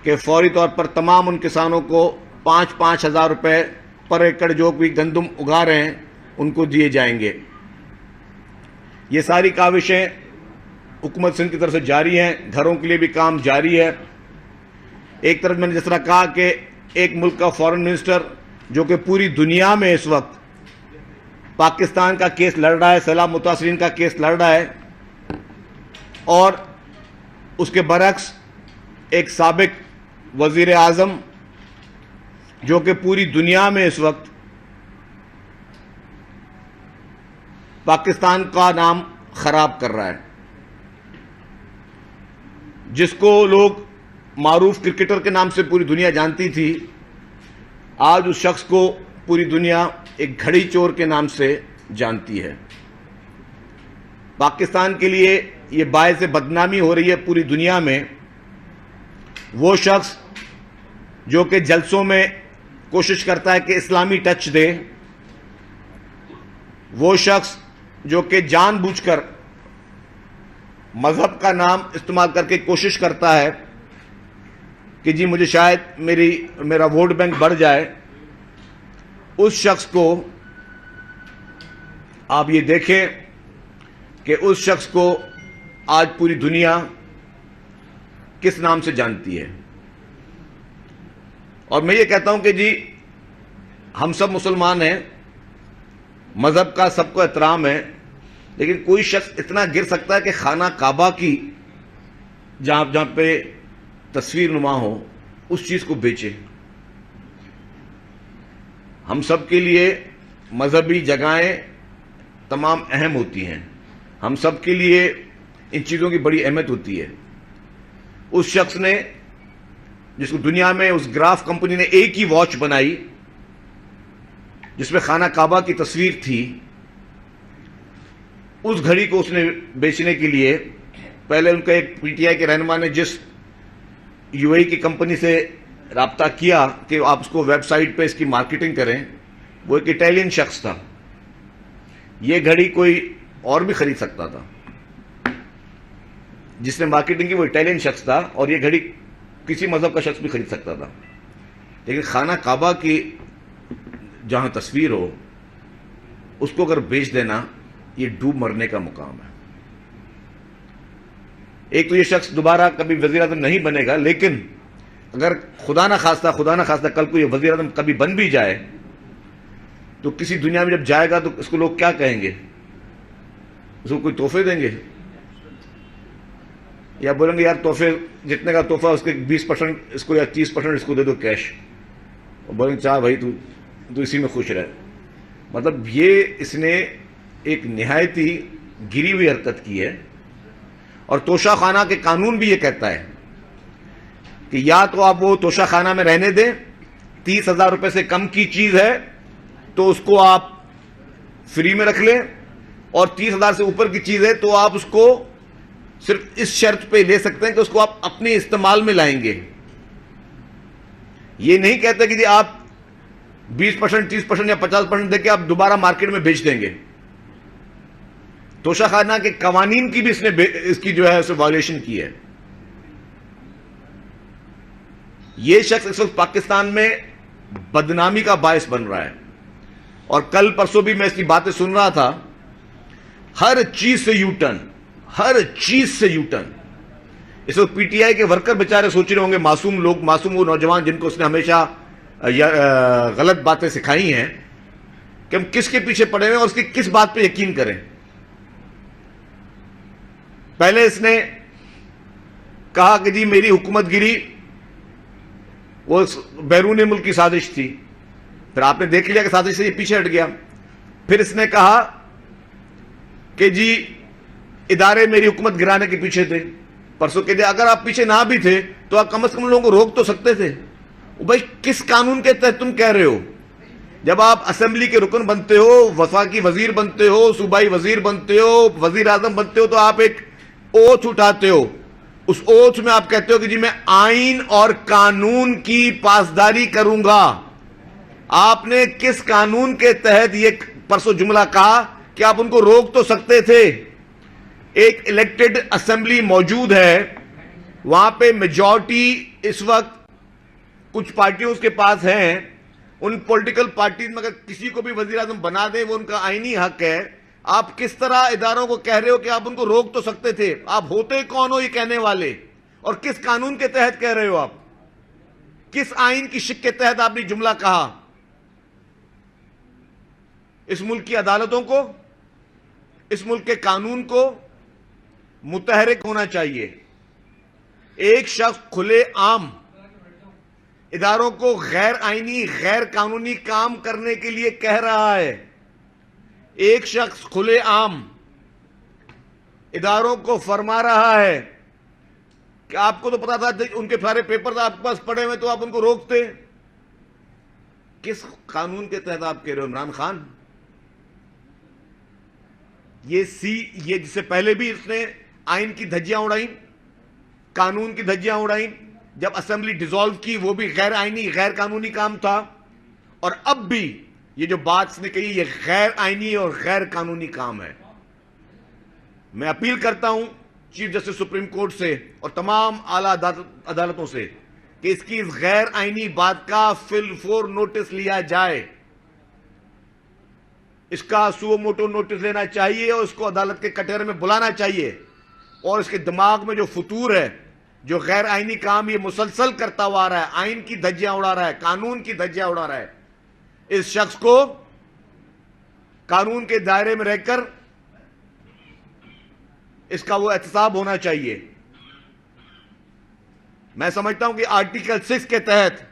کہ فوری طور پر تمام ان کسانوں کو 5,000 روپے پر ایکڑ جو بھی گندم اگا رہے ہیں ان کو دیے جائیں گے۔ یہ ساری کاوشیں حکومت سندھ کی طرف سے جاری ہیں، گھروں کے لیے بھی کام جاری ہے۔ ایک طرف میں نے جس طرح کہا کہ ایک ملک کا فارن منسٹر جو کہ پوری دنیا میں اس وقت پاکستان کا کیس لڑ رہا ہے، سیلاب متاثرین کا کیس لڑ رہا ہے، اور اس کے برعکس ایک سابق وزیر اعظم جو کہ پوری دنیا میں اس وقت پاکستان کا نام خراب کر رہا ہے، جس کو لوگ معروف کرکٹر کے نام سے پوری دنیا جانتی تھی، آج اس شخص کو پوری دنیا ایک گھڑی چور کے نام سے جانتی ہے۔ پاکستان کے لیے یہ باعث بدنامی ہو رہی ہے پوری دنیا میں۔ وہ شخص جو کہ جلسوں میں کوشش کرتا ہے کہ اسلامی ٹچ دے، وہ شخص جو کہ جان بوجھ کر مذہب کا نام استعمال کر کے کوشش کرتا ہے کہ جی مجھے شاید میرا ووٹ بینک بڑھ جائے، اس شخص کو آپ یہ دیکھیں کہ اس شخص کو آج پوری دنیا کس نام سے جانتی ہے۔ اور میں یہ کہتا ہوں کہ جی ہم سب مسلمان ہیں، مذہب کا سب کو احترام ہے، لیکن کوئی شخص اتنا گر سکتا ہے کہ خانہ کعبہ کی جہاں پہ تصویر نما ہو اس چیز کو بیچے۔ ہم سب کے لیے مذہبی جگہیں تمام اہم ہوتی ہیں، ہم سب کے لیے ان چیزوں کی بڑی اہمیت ہوتی ہے۔ اس شخص نے جس کو دنیا میں اس گراف کمپنی نے ایک ہی واچ بنائی جس میں خانہ کعبہ کی تصویر تھی، اس گھڑی کو اس نے بیچنے کے لیے پہلے ان کا ایک پی ٹی آئی کے رہنما نے جس یو اے کی کمپنی سے رابطہ کیا کہ آپ اس کو ویب سائٹ پہ اس کی مارکیٹنگ کریں، وہ ایک اٹیلین شخص تھا۔ یہ گھڑی کوئی اور بھی خرید سکتا تھا، جس نے مارکیٹنگ کی وہ اٹیلین شخص تھا، اور یہ گھڑی کسی مذہب کا شخص بھی خرید سکتا تھا، لیکن خانہ کعبہ کی جہاں تصویر ہو اس کو اگر بیچ دینا یہ ڈوب مرنے کا مقام ہے۔ ایک تو یہ شخص دوبارہ کبھی وزیر اعظم نہیں بنے گا، لیکن اگر خدا نہ خواستہ کل کو یہ وزیر اعظم کبھی بن بھی جائے تو کسی دنیا میں جب جائے گا تو اس کو لوگ کیا کہیں گے؟ اس کو کوئی تحفے دیں گے یا بولیں گے یار تحفے جتنے کا تحفہ اس کے 20% اس کو یا 30% اس کو دے دو کیش، اور بولیں گے چاہ بھائی تو اسی میں خوش رہے۔ مطلب یہ اس نے ایک نہایت ہی گری ہوئی حرکت کی ہے، اور توشہ خانہ کے قانون بھی یہ کہتا ہے کہ یا تو آپ وہ توشہ خانہ میں رہنے دیں، 30,000 روپے سے کم کی چیز ہے تو اس کو آپ فری میں رکھ لیں، اور 30,000 سے اوپر کی چیز ہے تو آپ اس کو صرف اس شرط پہ لے سکتے ہیں کہ اس کو آپ اپنے استعمال میں لائیں گے۔ یہ نہیں کہتے کہ جی آپ 20%، 30% یا 50% دے کے آپ دوبارہ مارکیٹ میں بیچ دیں گے۔ توشہ خانہ کے قوانین کی بھی اس نے اس کی جو ہے اسے وائلیشن کی ہے۔ یہ شخص اس وقت پاکستان میں بدنامی کا باعث بن رہا ہے، اور کل پرسوں بھی میں اس کی باتیں سن رہا تھا، ہر چیز سے یو ٹرن، ہر چیز سے یو ٹرن۔ اس وقت پی ٹی آئی کے ورکر بیچارے سوچ رہے ہوں گے، معصوم لوگ، معصوم وہ نوجوان جن کو اس نے ہمیشہ غلط باتیں سکھائی ہیں، کہ ہم کس کے پیچھے پڑے ہوئے ہیں اور اس کی کس بات پہ یقین کریں۔ پہلے اس نے کہا کہ جی میری حکومت گری وہ بیرون ملک کی سازش تھی، پھر آپ نے دیکھ لیا کہ سازش سے یہ پیچھے ہٹ گیا۔ پھر اس نے کہا کہ جی ادارے میری حکومت گرانے کے پیچھے تھے، پرسوں کے دن اگر آپ پیچھے نہ بھی تھے تو آپ کم از کم لوگوں کو روک تو سکتے تھے۔ بھائی کس قانون کے تحت تم کہہ رہے ہو؟ جب آپ اسمبلی کے رکن بنتے ہو، وفاقی وزیر بنتے ہو، صوبائی وزیر بنتے ہو، وزیر اعظم بنتے ہو، تو آپ ایک اوتھ اٹھاتے ہو، اس اوتھ میں آپ کہتے ہو کہ جی میں آئین اور قانون کی پاسداری کروں گا۔ آپ نے کس قانون کے تحت یہ پرسوں جملہ کہا کہ آپ ان کو روک تو سکتے تھے؟ ایک الیکٹڈ اسمبلی موجود ہے وہاں پہ میجورٹی اس وقت کچھ پارٹیوں کے پاس ہیں. ان پولیٹیکل پارٹیز میں اگر کسی کو بھی وزیر اعظم بنا دیں وہ ان کا آئینی حق ہے. آپ کس طرح اداروں کو کہہ رہے ہو کہ آپ ان کو روک تو سکتے تھے؟ آپ ہوتے کون ہو یہ کہنے والے؟ اور کس قانون کے تحت کہہ رہے ہو آپ؟ کس آئین کی شق کے تحت آپ نے جملہ کہا؟ اس ملک کی عدالتوں کو، اس ملک کے قانون کو متحرک ہونا چاہیے. ایک شخص کھلے عام اداروں کو غیر آئینی، غیر قانونی کام کرنے کے لیے کہہ رہا ہے. ایک شخص کھلے عام اداروں کو فرما رہا ہے کہ آپ کو تو پتا تھا، ان کے سارے پیپر آپ کے پاس پڑے ہوئے تو آپ ان کو روکتے. کس قانون کے تحت آپ کہہ رہے ہو عمران خان؟ یہ جس سے پہلے بھی اس نے آئین کی دھجیاں اڑائیں، قانون کی دھجیاں اڑائیں. جب اسمبلی ڈیزالو کی وہ بھی غیر آئینی، غیر قانونی کام تھا. اور اب بھی یہ جو بات اس نے کہی یہ غیر آئینی اور غیر قانونی کام ہے. میں اپیل کرتا ہوں چیف جسٹس سپریم کورٹ سے اور تمام اعلیٰ عدالتوں سے کہ اس کی اس غیر آئینی بات کا فی الفور نوٹس لیا جائے. اس کا سو موٹو نوٹس لینا چاہیے اور اس کو عدالت کے کٹہرے میں بلانا چاہیے. اور اس کے دماغ میں جو فطور ہے، جو غیر آئینی کام یہ مسلسل کرتا ہوا آ رہا ہے، آئین کی دھجیاں اڑا رہا ہے، قانون کی دھجیاں اڑا رہا ہے، اس شخص کو قانون کے دائرے میں رہ کر اس کا وہ احتساب ہونا چاہیے. میں سمجھتا ہوں کہ آرٹیکل 6 کے تحت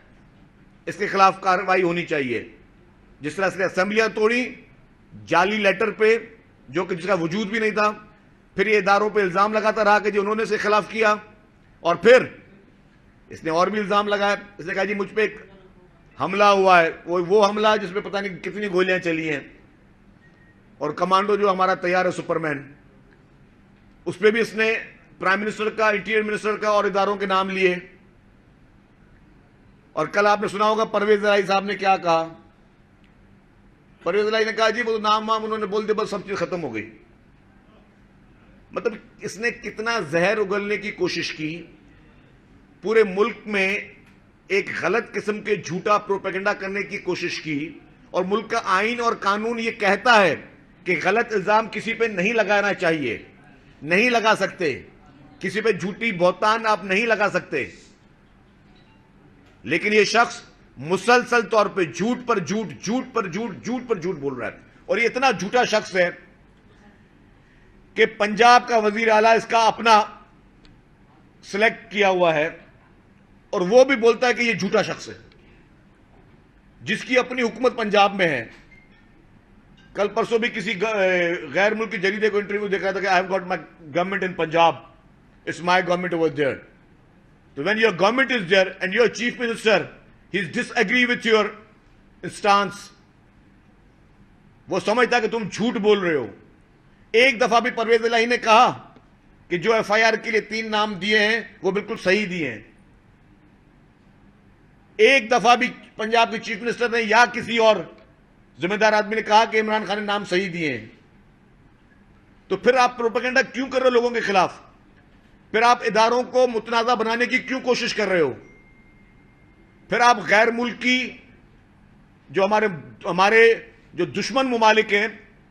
اس کے خلاف کارروائی ہونی چاہیے. جس طرح سے اسمبلیاں توڑی جعلی لیٹر پہ، جو کہ جس کا وجود بھی نہیں تھا، پھر یہ اداروں پہ الزام لگاتا رہا کہ جو انہوں نے اسے خلاف کیا، اور پھر اس نے اور بھی الزام لگایا. اس نے کہا جی مجھ پہ ایک حملہ ہوا ہے، وہ حملہ جس پہ پتہ نہیں کتنی گولیاں چلی ہیں، اور کمانڈو جو ہمارا تیار ہے سپرمین، اس پہ بھی اس نے پرائم منسٹر کا، انٹیریئر منسٹر کا اور اداروں کے نام لیے. اور کل آپ نے سنا ہوگا پرویز الہی صاحب نے کیا کہا. پرویز الہی نے کہا جی وہ نام وام انہوں نے بول دیا، بس سب چیز ختم ہو گئی. مطلب اس نے کتنا زہر اگلنے کی کوشش کی. پورے ملک میں ایک غلط قسم کے جھوٹا پروپیگنڈا کرنے کی کوشش کی. اور ملک کا آئین اور قانون یہ کہتا ہے کہ غلط الزام کسی پہ نہیں لگانا چاہیے، نہیں لگا سکتے، کسی پہ جھوٹی بہتان آپ نہیں لگا سکتے. لیکن یہ شخص مسلسل طور پہ جھوٹ پر جھوٹ، جھوٹ پر جھوٹ، جھوٹ پر جھوٹ بول رہا ہے. اور یہ اتنا جھوٹا شخص ہے کہ پنجاب کا وزیر اعلیٰ اس کا اپنا سلیکٹ کیا ہوا ہے، اور وہ بھی بولتا ہے کہ یہ جھوٹا شخص ہے جس کی اپنی حکومت پنجاب میں ہے. کل پرسوں بھی کسی غیر ملکی جریدے کو انٹرویو دیکھ رہا تھا کہ I have got my government in Punjab, it's my government over there. تو when your government is there and your chief minister he is disagree with your stance, وہ سمجھتا کہ تم جھوٹ بول رہے ہو. ایک دفعہ بھی پرویز الہی نے کہا کہ جو ایف آئی آر کے لیے 3 نام دیے ہیں وہ بالکل صحیح دیے ہیں؟ ایک دفعہ بھی پنجاب کے چیف منسٹر نے یا کسی اور ذمہ دار آدمی نے کہا کہ عمران خان نے نام صحیح دیے ہیں؟ تو پھر آپ پروپیگنڈا کیوں کر رہے ہو لوگوں کے خلاف؟ پھر آپ اداروں کو متنازع بنانے کی کیوں کوشش کر رہے ہو؟ پھر آپ غیر ملکی جو ہمارے جو دشمن ممالک ہیں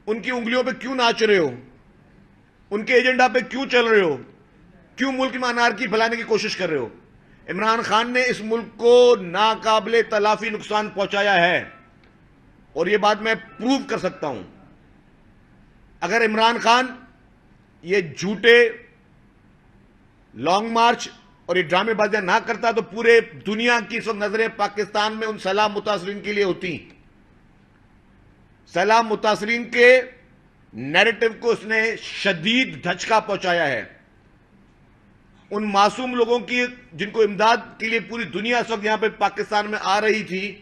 ان کی انگلیوں پہ کیوں ناچ رہے ہو؟ ان کے ایجنڈا پہ کیوں چل رہے ہو؟ کیوں ملک میں انارکی پھیلانے کی کوشش کر رہے ہو؟ عمران خان نے اس ملک کو ناقابل تلافی نقصان پہنچایا ہے، اور یہ بات میں پروو کر سکتا ہوں. اگر عمران خان یہ جھوٹے لانگ مارچ اور یہ ڈرامے بازیاں نہ کرتا تو پورے دنیا کی اس وقت نظریں پاکستان میں ان سیلاب متاثرین کے لیے ہوتی. سیلاب متاثرین کے نیریٹو کو اس نے شدید دھچکا پہنچایا ہے. ان معصوم لوگوں کی جن کو امداد کے لیے پوری دنیا اس وقت یہاں پہ پاکستان میں آ رہی تھی،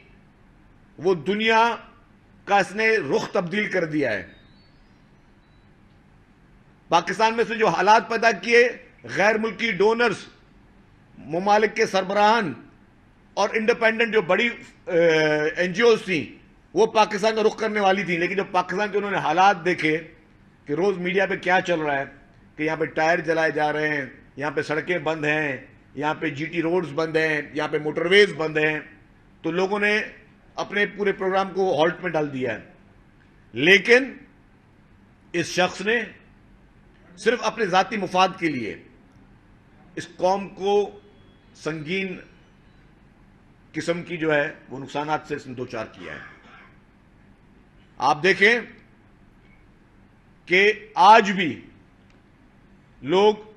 وہ دنیا کا اس نے رخ تبدیل کر دیا ہے. پاکستان میں سے جو حالات پیدا کیے، غیر ملکی ڈونرز، ممالک کے سربراہان اور انڈیپینڈنٹ جو بڑی این جی اوز تھیں وہ پاکستان کا رخ کرنے والی تھیں. لیکن جب پاکستان کے انہوں نے حالات دیکھے کہ روز میڈیا پہ کیا چل رہا ہے کہ یہاں پہ ٹائر جلائے جا رہے ہیں، یہاں پہ سڑکیں بند ہیں, یہاں پہ جی ٹی روڈز بند ہیں, یہاں پہ موٹر ویز بند ہیں, تو لوگوں نے اپنے پورے پروگرام کو ہالٹ میں ڈال دیا ہے. لیکن اس شخص نے صرف اپنے ذاتی مفاد کے لیے اس قوم کو سنگین قسم کی جو ہے وہ نقصانات سے اس نے دوچار کیا ہے. آپ دیکھیں کہ آج بھی لوگ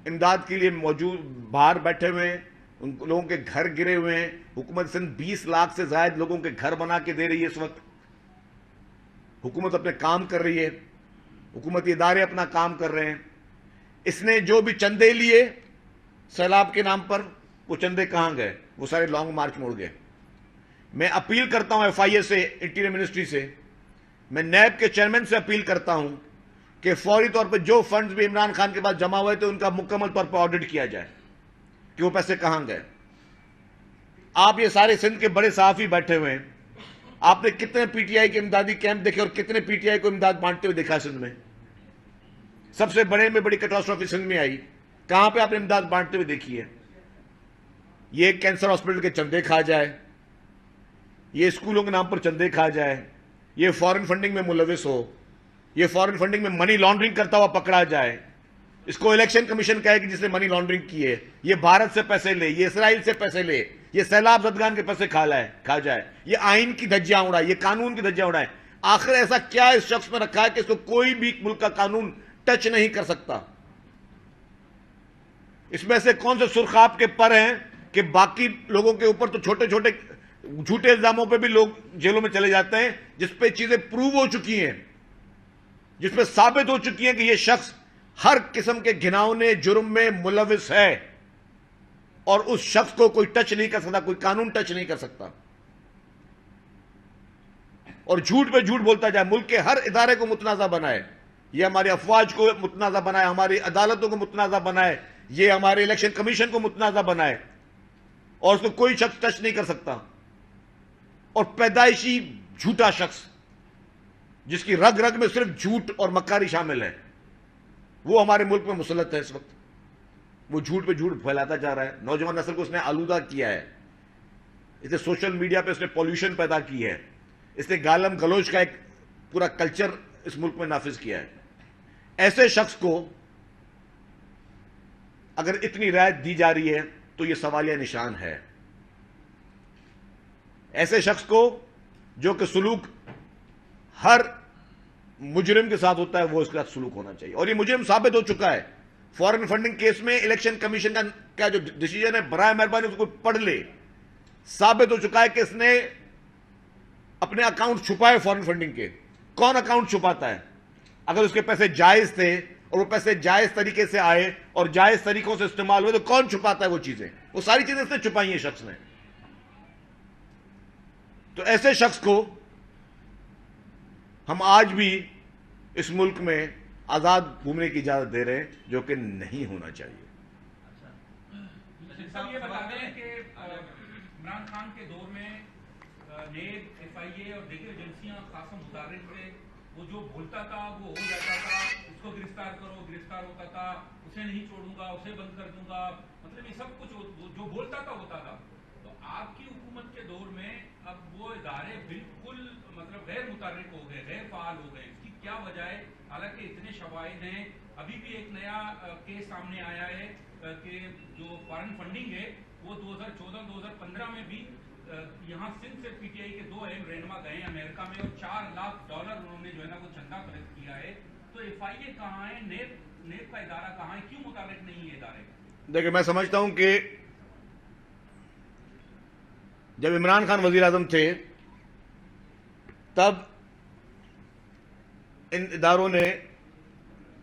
امداد کے لیے موجود باہر بیٹھے ہوئے ہیں, ان لوگوں کے گھر گرے ہوئے ہیں. حکومت سندھ 20 لاکھ سے زائد لوگوں کے گھر بنا کے دے رہی ہے اس وقت. حکومت اپنے کام کر رہی ہے, حکومتی ادارے اپنا کام کر رہے ہیں. اس نے جو بھی چندے لیے سیلاب کے نام پر, وہ چندے کہاں گئے؟ وہ سارے لانگ مارچ موڑ گئے. میں اپیل کرتا ہوں ایف آئی اے سے, انٹیریئر منسٹری سے, میں نیب کے چیئرمین سے اپیل کرتا ہوں کہ فوری طور پر جو فنڈز بھی عمران خان کے پاس جمع ہوئے تھے ان کا مکمل طور پر آڈٹ کیا جائے کہ وہ پیسے کہاں گئے. آپ یہ سارے سندھ کے بڑے صحافی بیٹھے ہوئے ہیں, آپ نے کتنے پی ٹی آئی کے امدادی کیمپ دیکھے اور کتنے پی ٹی آئی کو امداد بانٹتے ہوئے دیکھا سندھ میں؟ سب سے بڑے میں بڑی کیٹاسٹروفی سندھ میں آئی, کہاں پہ آپ نے امداد بانٹتے ہوئے دیکھی ہے؟ یہ کینسر ہاسپٹل کے چندے کھا جائے, یہ اسکولوں کے نام پر چندے کھا جائے, یہ فارن فنڈنگ میں ملوث ہو, یہ فارن فنڈنگ میں منی لانڈرنگ کرتا ہوا پکڑا جائے, اس کو الیکشن کمیشن کہے کہ جس نے منی لانڈرنگ کی ہے, یہ بھارت سے پیسے لے, یہ اسرائیل سے پیسے لے, یہ سیلاب زدگان کے پیسے کھا جائے, یہ آئین کی دھجیاں اڑائے, یہ قانون کی دھجیاں اڑائے. آخر ایسا کیا اس شخص میں رکھا ہے کہ اس کو کوئی بھی ملک کا قانون ٹچ نہیں کر سکتا؟ اس میں سے کون سے سرخاب کے پر ہیں کہ باقی لوگوں کے اوپر تو چھوٹے چھوٹے جھوٹے الزاموں پہ بھی لوگ جیلوں میں چلے جاتے ہیں, جس پہ چیزیں پروو ہو چکی ہیں, جس پہ ثابت ہو چکی ہیں کہ یہ شخص ہر قسم کے گھناؤنے جرم میں ملوث ہے, اور اس شخص کو کوئی ٹچ نہیں کر سکتا, کوئی قانون ٹچ نہیں کر سکتا. اور جھوٹ پہ جھوٹ بولتا جائے, ملک کے ہر ادارے کو متنازع بنائے, یہ ہماری افواج کو متنازع بنائے, ہماری عدالتوں کو متنازع بنائے, یہ ہمارے الیکشن کمیشن کو متنازع بنائے, اور اس کو کوئی شخص ٹچ نہیں کر سکتا. اور پیدائشی جھوٹا شخص جس کی رگ رگ میں صرف جھوٹ اور مکاری شامل ہے, وہ ہمارے ملک میں مسلط ہے اس وقت. وہ جھوٹ پہ جھوٹ پھیلاتا جا رہا ہے, نوجوان نسل کو اس نے آلودہ کیا ہے, اس نے سوشل میڈیا پہ اس نے پولوشن پیدا کی ہے, اس نے گالم گلوچ کا ایک پورا کلچر اس ملک میں نافذ کیا ہے. ایسے شخص کو اگر اتنی رعایت دی جا رہی ہے تو یہ سوالیہ نشان ہے. ایسے شخص کو جو کہ سلوک ہر مجرم کے ساتھ ہوتا ہے وہ اس کے ساتھ سلوک ہونا چاہیے, اور یہ مجرم ثابت ہو چکا ہے. فارن فنڈنگ کیس میں الیکشن کمیشن کا جو ڈیسیجن ہے, برائے مہربانی اس کو پڑھ لے, ثابت ہو چکا ہے کہ اس نے اپنے اکاؤنٹ چھپائے فارن فنڈنگ کے. کون اکاؤنٹ چھپاتا ہے؟ اگر اس کے پیسے جائز تھے اور وہ پیسے جائز طریقے سے آئے اور جائز طریقوں سے استعمال ہوئے تو کون چھپاتا ہے وہ چیزیں؟ وہ ساری چیزیں اس نے چھپائی ہیں شخص نے. تو ایسے شخص کو ہم آج بھی اس ملک میں آزاد گھومنے کی اجازت دے رہے ہیں, جو کہ نہیں ہونا چاہیے. یہ بتا دیں کہ عمران خان کے دور میں نیب, ایف آئی اے اور دیگر ایجنسیاں خاصا متحرک تھے. وہ جو بولتا تھا وہ ہو جاتا تھا, اس کو گرفتار کرو, گرفتار ہوتا تھا, اسے نہیں چھوڑوں گا, اسے بند کر دوں گا, مطلب یہ سب کچھ جو بولتا تھا ہوتا تھا. تو آپ کی حکومت کے دور میں اب وہ ادارے بالکل مطلب غیر متحرک ہو گئے, غیر فعال ہو گئے. اس کی کیا وجہ ہے؟ حالانکہ اتنے شواہد ہیں. ابھی بھی ایک نیا کیس سامنے آیا ہے کہ جو فارن فنڈنگ ہے وہ 2014-2015 میں بھی یہاں سندھ سے پی ٹی آئی کے 2 اہم رہنما گئے ہیں امریکہ میں, اور $4 لاکھ انہوں نے جو ہے نا وہ چندہ کلیکٹ کیا ہے. تو ایف آئی اے کہاں ہے, نیب کا ادارہ کہاں ہے, کیوں متحرک نہیں ہے ادارے؟ دیکھیں, میں سمجھتا ہوں کہ جب عمران خان وزیر اعظم تھے تب ان اداروں نے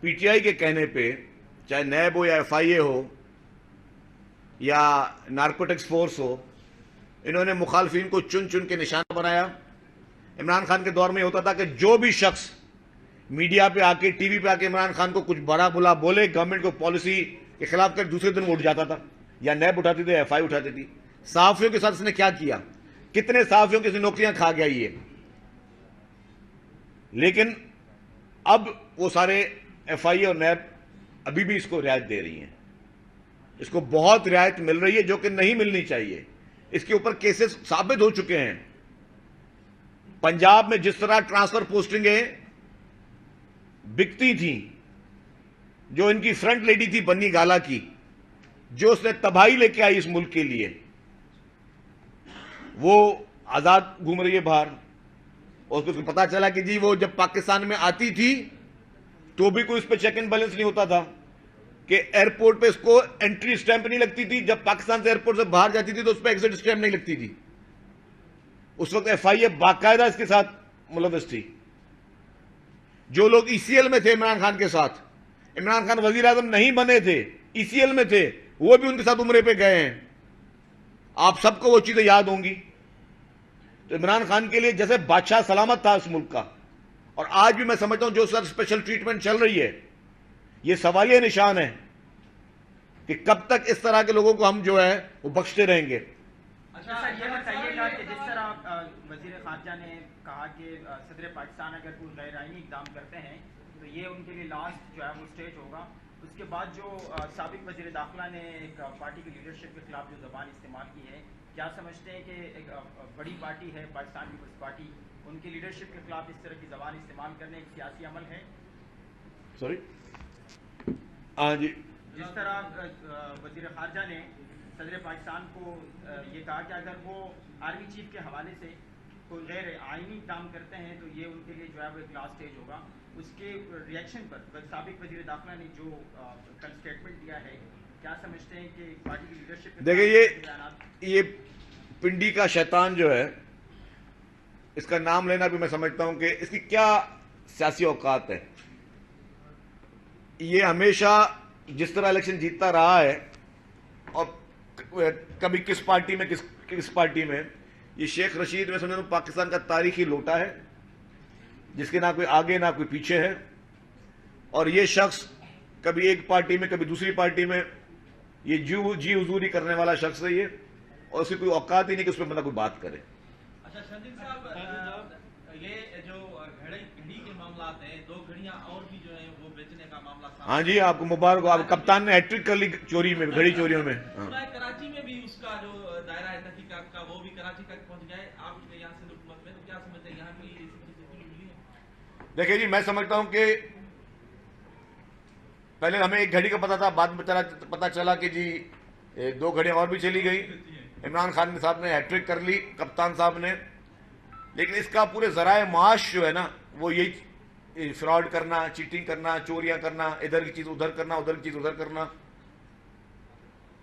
پی ٹی آئی کے کہنے پہ, چاہے نیب ہو یا ایف آئی اے ہو یا نارکوٹکس فورس ہو, انہوں نے مخالفین کو چن چن کے نشانہ بنایا. عمران خان کے دور میں یہ ہوتا تھا کہ جو بھی شخص میڈیا پہ آ کے, ٹی وی پہ آ کے عمران خان کو کچھ بڑا بلا بولے, گورنمنٹ کو پالیسی کے خلاف کر, دوسرے دن وہ اٹھ جاتا تھا, یا نیب اٹھاتی تھی, ایف آئی اٹھاتی تھی. صحافیوں کے ساتھ اس نے کیا کیا, کتنے صحافیوں کی نوکریاں کھا گیا یہ. لیکن اب وہ سارے ایف آئی اے اور نیب ابھی بھی اس کو رعایت دے رہی ہیں. اس کو بہت رعایت مل رہی ہے جو کہ نہیں ملنی چاہیے. اس کے اوپر کیسز ثابت ہو چکے ہیں. پنجاب میں جس طرح ٹرانسفر پوسٹنگیں بکتی تھیں, جو ان کی فرنٹ لیڈی تھی بنی گالا کی, جو اس نے تباہی لے کے آئی اس ملک کے لیے, وہ آزاد گھوم رہی ہے باہر. اور اس کو پتا چلا کہ جی وہ جب پاکستان میں آتی تھی تو بھی کوئی اس پہ چیک اینڈ بیلنس نہیں ہوتا تھا, کہ ایئرپورٹ پہ اس کو انٹری اسٹیمپ نہیں لگتی تھی, جب پاکستان سے ایئرپورٹ سے باہر جاتی تھی تو اس پہ ایگزٹ اسٹیمپ نہیں لگتی تھی. اس وقت ایف آئی اے باقاعدہ اس کے ساتھ ملوث تھی. جو لوگ ای سی ایل میں تھے عمران خان کے ساتھ, عمران خان وزیر اعظم نہیں بنے تھے, ای سی ایل میں تھے, وہ بھی ان کے ساتھ عمرے پہ گئے ہیں. آپ سب کو وہ چیزیں یاد ہوں گی. تو عمران خان کے لیے جیسے بادشاہ سلامت تھا اس ملک کا, اور آج بھی میں سمجھتا ہوں جو سر اسپیشل ٹریٹمنٹ چل رہی ہے یہ سوالیہ نشان ہے کہ کب تک اس طرح کے لوگوں کو ہم جو ہے وہ بخشتے رہیں گے. اچھا سر یہ بتائیے گا کہ جس طرح وزیر خارجہ نے کہا کہ صدر پاکستان اگر کوئی غیر آئینی اقدام کرتے ہیں تو یہ ان کے لیے لاسٹ جو ہے وہ اسٹیج ہوگا, اس کے بعد جو سابق وزیر داخلہ نے ایک پارٹی کی لیڈرشپ کے خلاف جو زبان استعمال کی ہے, کیا سمجھتے ہیں کہ ایک بڑی پارٹی ہے پاکستان پیپلز پارٹی, ان کی لیڈرشپ کے خلاف اس طرح کی زبان استعمال کرنے ایک سیاسی عمل ہے؟ سوری ہاں جی, جس طرح وزیر خارجہ نے صدر پاکستان کو یہ کہا کہ اگر وہ آرمی چیف کے حوالے سے کوئی غیر آئینی کام کرتے ہیں تو یہ ان کے لیے جو ہے وہ ایک لاسٹ اسٹیج ہوگا, اس کے ریئیکشن پر سابق وزیر داخلہ نے جو کل اسٹیٹمنٹ دیا ہے, کیا سمجھتے ہیں کہ پارٹی کی لیڈرشپ دیکھیں یہ پنڈی کا شیطان جو ہے, اس کا نام لینا بھی میں سمجھتا ہوں کہ اس کی کیا سیاسی اوقات ہے. یہ ہمیشہ جس طرح الیکشن جیتتا رہا ہے, اور کبھی کس پارٹی میں کس پارٹی میں, یہ شیخ رشید میں سمجھتا ہوں پاکستان کا تاریخی لوٹا ہے جس کے نہ کوئی آگے نہ کوئی پیچھے ہے. اور یہ شخص کبھی ایک پارٹی میں کبھی دوسری پارٹی میں یہ جی حضوری کرنے والا شخص ہے یہ, اور اس کی کوئی اوقات ہی نہیں کہ اس پہ بندہ کوئی بات کرے. اچھا شہزاد صاحب, یہ جو گھڑی کے معاملات ہیں, 2 گھڑیاں اور بھی جو ہیں وہ بیچنے کا معاملہ سامنے, ہاں جی آپ کو مبارک ہو, آپ کپتان نے ہیٹرک کر لی چوری میں, گھڑی چوریوں میں. کراچی میں بھی اس کا جو دائرہ ہے تحقیقات کا وہ بھی کراچی تک پہنچ گئے. آپ یہاں سے حکومت میں تو کیا سمجھتے ہیں یہاں کی ملی ہے؟ دیکھیں جی میں سمجھتا ہوں کہ پہلے ہمیں ایک گھڑی کا پتا تھا, بعد میں پتا چلا کہ جی 2 گھڑیاں اور بھی چلی گئی. عمران خان صاحب نے ہیٹرک کر لی, کپتان صاحب نے. لیکن اس کا پورے ذرائع معاش جو ہے نا وہ یہی فراڈ کرنا, چیٹنگ کرنا, چوریاں کرنا, ادھر کی چیز ادھر کرنا, ادھر کی چیز ادھر کرنا.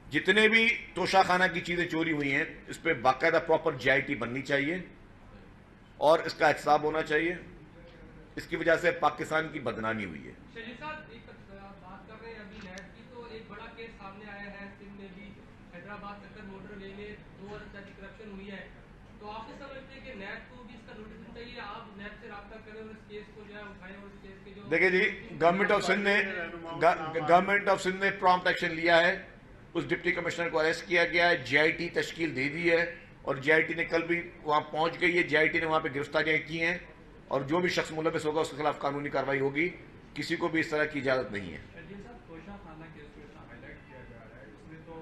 جتنے بھی توشہ خانہ کی چیزیں چوری ہوئی ہیں اس پہ باقاعدہ پراپر جی آئی ٹی بننی چاہیے اور اس کا احتساب ہونا چاہیے. اس کی وجہ سے پاکستان کی بدنامی ہوئی ہے. شہید صاحب ایک بات کر رہے ہیں ابھی نیب کی, تو ایک بڑا کیس سامنے آیا ہے سندھ میں بھی, حیدرآباد تک موٹر وے میں 2 ارب تک کرپشن ہوئی ہے. تو آپ یہ سمجھتے ہیں کہ نیب کو بھی اس کا نوٹس دینا چاہیے, آپ نیب سے رابطہ کریں اور اس کیس کو جو ہے اٹھائیں, اور اس کیس کے جو دیکھیں جی گورنمنٹ آف سندھ نے پرامپٹ ایکشن لیا ہے. اس ڈپٹی کمشنر کو اریسٹ کیا گیا ہے, جی آئی ٹی تشکیل دے دی ہے, اور جی آئی ٹی نے کل بھی وہاں پہنچ گئی ہے. جی آئی ٹی نے وہاں پہ گرفتاریاں کی ہیں, اور جو بھی شخص ملوث ہوگا اس کے خلاف قانونی کارروائی ہوگی. کسی کو بھی اس طرح کی اجازت نہیں ہے. شہید صاحب توشہ خانہ کیس کو اتنا ہائی لائٹ کیا جا رہا ہے, اس میں تو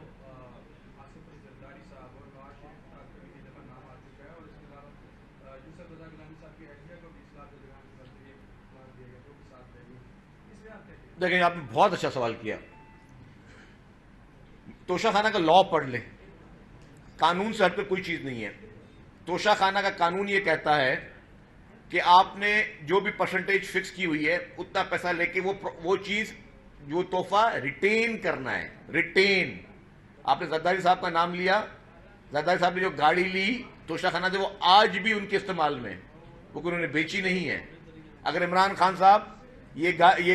آصف علی زرداری صاحب اور نواز شریف صاحب کا بھی کئی دفعہ نام آ چکا ہے, اور اس کے علاوہ یوسف رضا گیلانی صاحب کی اہلیہ کو بھی اصلاح طلبان کے ذریعے قرار دیا گیا, جو بھی ساتھ رہے گی. اس میں آپ کیا دیکھیں آپ نے بہت اچھا سوال کیا. توشہ خانہ کا لا پڑھ لیں, قانون سے ہٹ کر کوئی چیز نہیں ہے. توشہ خانہ کا قانون یہ کہتا ہے کہ آپ نے جو بھی پرسنٹیج فکس کی ہوئی ہے اتنا پیسہ لے کے وہ چیز جو تحفہ ریٹین کرنا ہے. ریٹین, آپ نے زرداری صاحب کا نام لیا, زرداری صاحب نے جو گاڑی لی توشہ خانہ سے وہ آج بھی ان کے استعمال میں, وہ انہوں نے بیچی نہیں ہے. اگر عمران خان صاحب یہ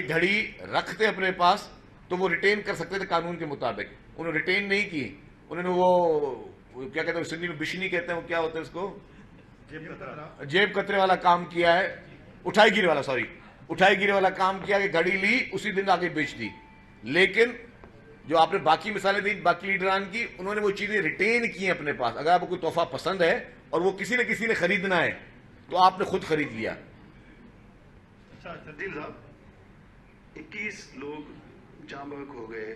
گھڑی رکھتے اپنے پاس تو وہ ریٹین کر سکتے تھے قانون کے مطابق. انہوں نے ریٹین نہیں کی, انہوں نے وہ کیا کہتے ہیں سندھی میں بشنی کہتے ہیں, وہ کیا ہوتا ہے اس کو, جیب کترے والا کام کیا ہے, اٹھائی گیری والا کام کیا کہ گھڑی لی اسی دن آگے بیچ دی. لیکن جو آپ نے باقی مثالیں دی باقی لیڈران کی, انہوں نے وہ چیزیں ریٹین کی ہیں اپنے پاس. اگر آپ کو کوئی تحفہ پسند ہے اور وہ کسی نے خریدنا ہے تو آپ نے خود خرید لیا. اچھا تبدیل صاحب 21 لوگ جاں بحق ہو گئے,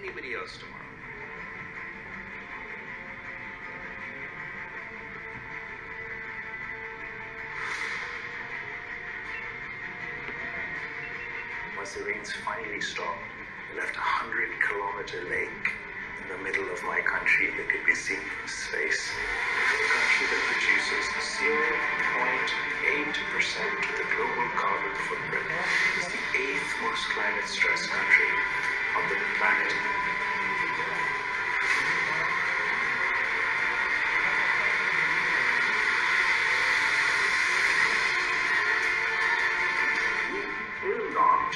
Anybody else tomorrow. Once the rains finally stopped, we left a 100-kilometer lake in the middle of my country that could be seen from space. A country that produces 0.8% of the global carbon footprint is the 8th most climate-stressed country on the planet. We will not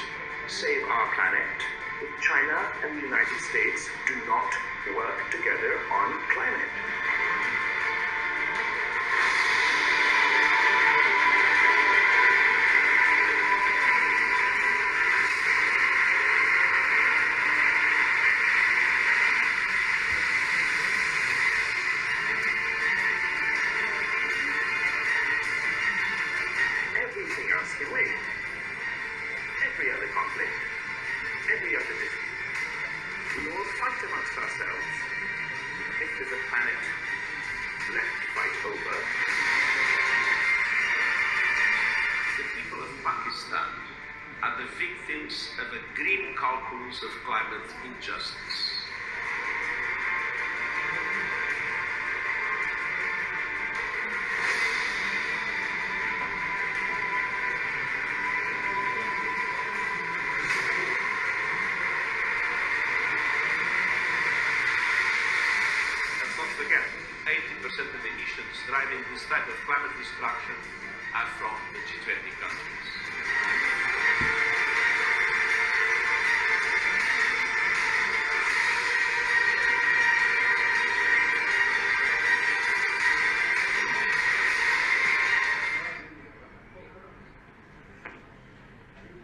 save our planet if China and the United States do not work together on climate. Everything else can wait. Every other conflict, every other dispute. We all fight amongst ourselves. If there's a planet left to fight over. The people of Pakistan are the victims of a grim calculus of climate injustice. Forget, 80% of the emissions driving this type of climate destruction are from the G20 countries.